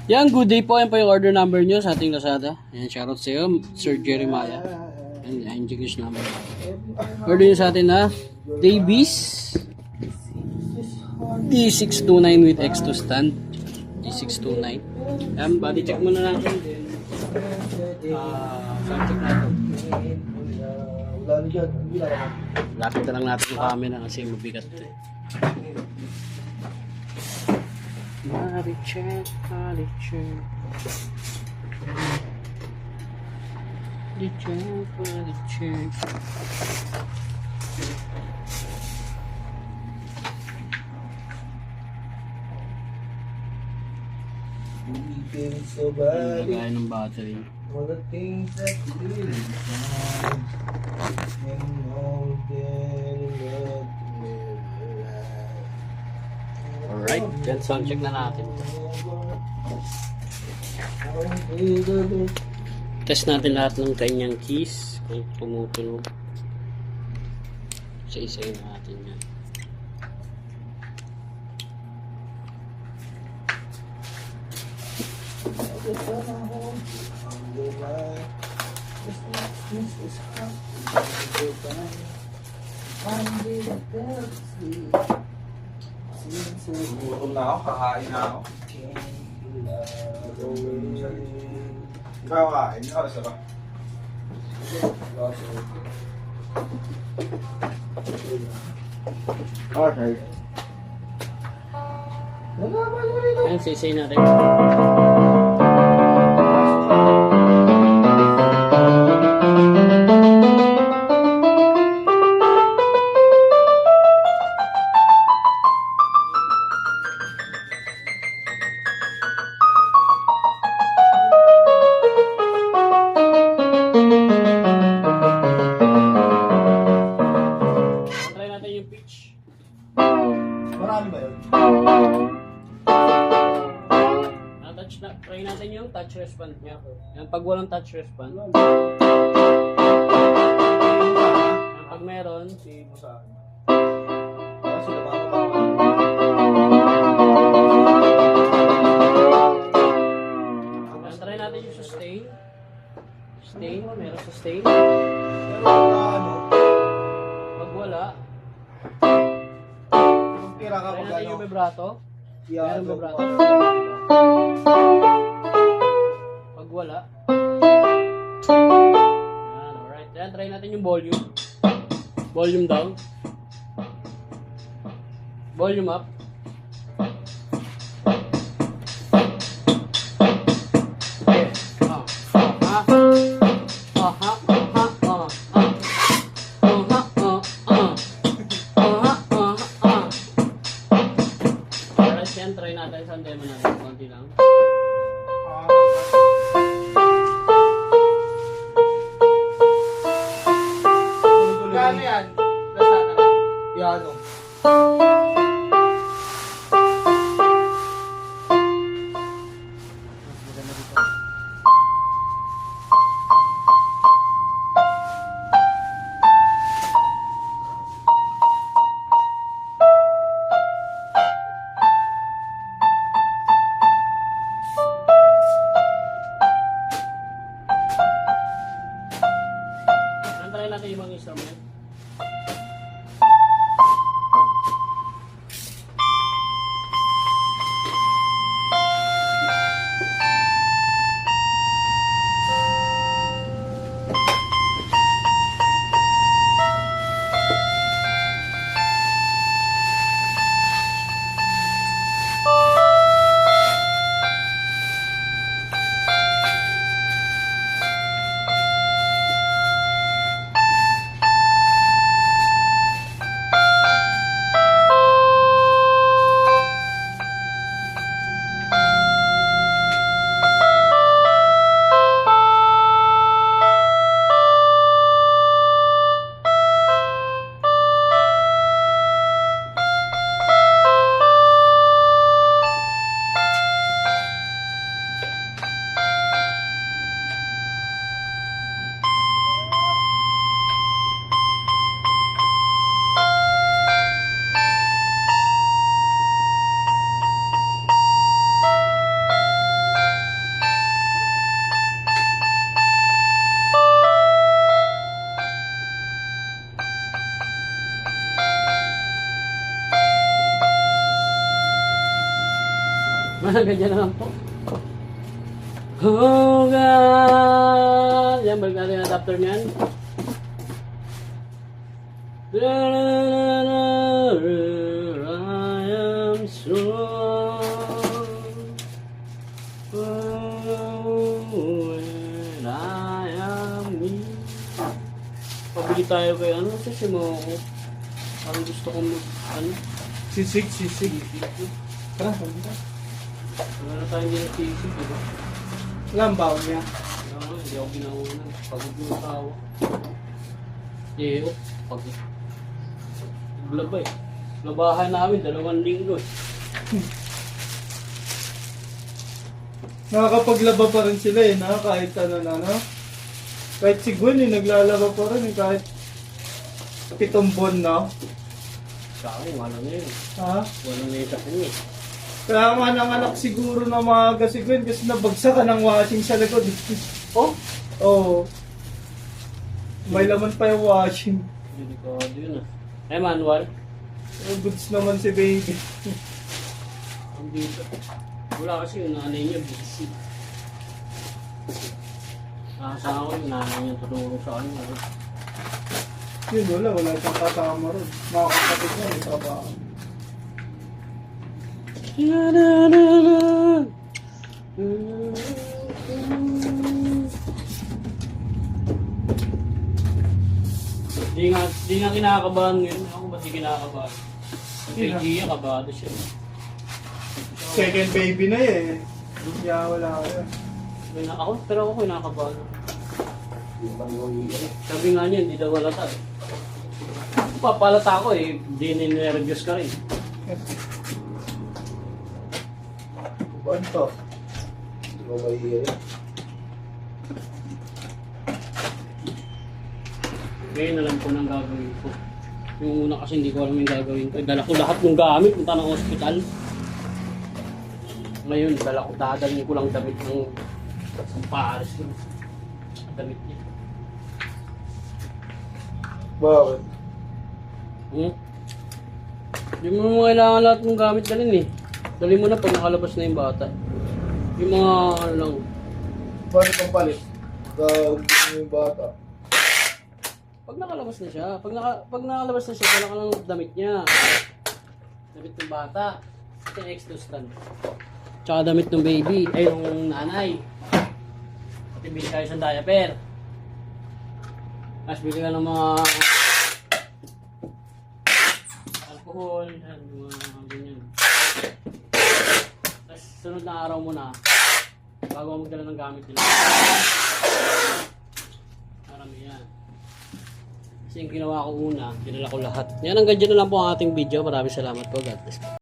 Yan, good day po. Yan po yung order number nyo sa ating Lazada. Yan, shoutout sa iyo, Sir Jeremiah. Yan, yung English number. Order nyo sa atin na Davies D629 with X2 stand. D629. Yan, body check muna natin. Sound check natin. Lapit na lang natin yung camera kasi mabigat ito eh. Body check, body check. Body check, body check. Lagay ng battery. All the things that you did and all that Alright, then sound check na natin. Test natin lahat ng kanyang keys kung tumutunog. Isa-isayin natin yan. Gutom na ako, kakain na ako. Ikaw kain, oras na ba? Okay. Ayan, isa-isayin natin. Try natin yung pitch. Marami ba yun? Try natin yung touch response niya. Yan, pag walang touch response. Yan, pag meron, Si Musa. Kasi napapagawa. yan, try natin yung sustain. Sustain, meron sustain. Pero ano, Pag wala, kung tira ka try pag natin ano, yung vibrato. Meron vibrato. Pag wala. Yan, alright. Yan, try natin yung volume. Volume down. Volume up. Alright, yan, try natin sa demo natin. Konti lang. Kano yan? Lazada. Piano. Mga ganyan na lang po. Oh God! Yan, balik natin yung adapter niyan. I am strong when I am weak. Pabili tayo kay ano kasi mo ako. Parang gusto kong ano. Sisig. Tara, Wala na tayo yung sisig, diba? Alam ba niya? Hindi ako ginauna. Pagod yung tao. Pagod. Naglaba eh. Labahan namin, 2 linggo eh. Nakakapaglaba pa rin sila eh, kahit ano na, no? Kahit si Gwen eh, naglalaba pa rin eh, kahit 7 buwan na. Sa akin, wala na yun. Ha? Wala na yun sa kanya eh. Kaya nga nanganak siguro na maaga si Gwen kasi nabagsak ka ng washing sa likod. Oh? Oo. May laman pa yung washing. Delikado yun ah. Eh, manual? Goods naman si baby. Ang dito. Wala kasi yung nanay niya busy. Nakasama ko yung nanay niya tutulong sa kanya. Yun, wala siyang kasama ron. Mga kapatid niya, may trabaho. Di nga kinakabahan ngayon. Ako ba't di kinakabahan? Kay Gia, kabado siya. Second baby na eh. Kaya wala ka yan. Pero ako kinakabahan. Sabi nga niya, hindi daw halata eh. Papalata ako eh, di ninervyos ka rin. Buwan to? Hindi mo mahihiri. Ngayon alam ko nang gagawin ko. Yung una kasi hindi ko alam yung gagawin ko. Dala ko lahat ng gamit, punta ng hospital. Ngayon, dadalhin ko lang damit ng Paris. Damit niya. Bakit? Hindi mo naman kailangan lahat ng gamit dalhin eh. Dali mo na pag nakalabas na yung bata. Yung mga ano lang. Bakit ang palit? Gagawin yung bata. Pag nakalabas na siya, pag nakalabas na siya, dala ka lang ng damit niya. Damit ng bata. Ito yung extra stand. Tsaka damit ng baby, ay yung nanay. Pati bili kayo sa diaper. Tapos bili ka ng mga alcohol, mga ganyan. Tapos sunod na araw mo na, bago mo magdala ng gamit nila. Marami yan. Kasi yung ginawa ko una, dinala ko lahat. Yan, hanggang dyan na lang po ang ating video. Maraming salamat po. God bless.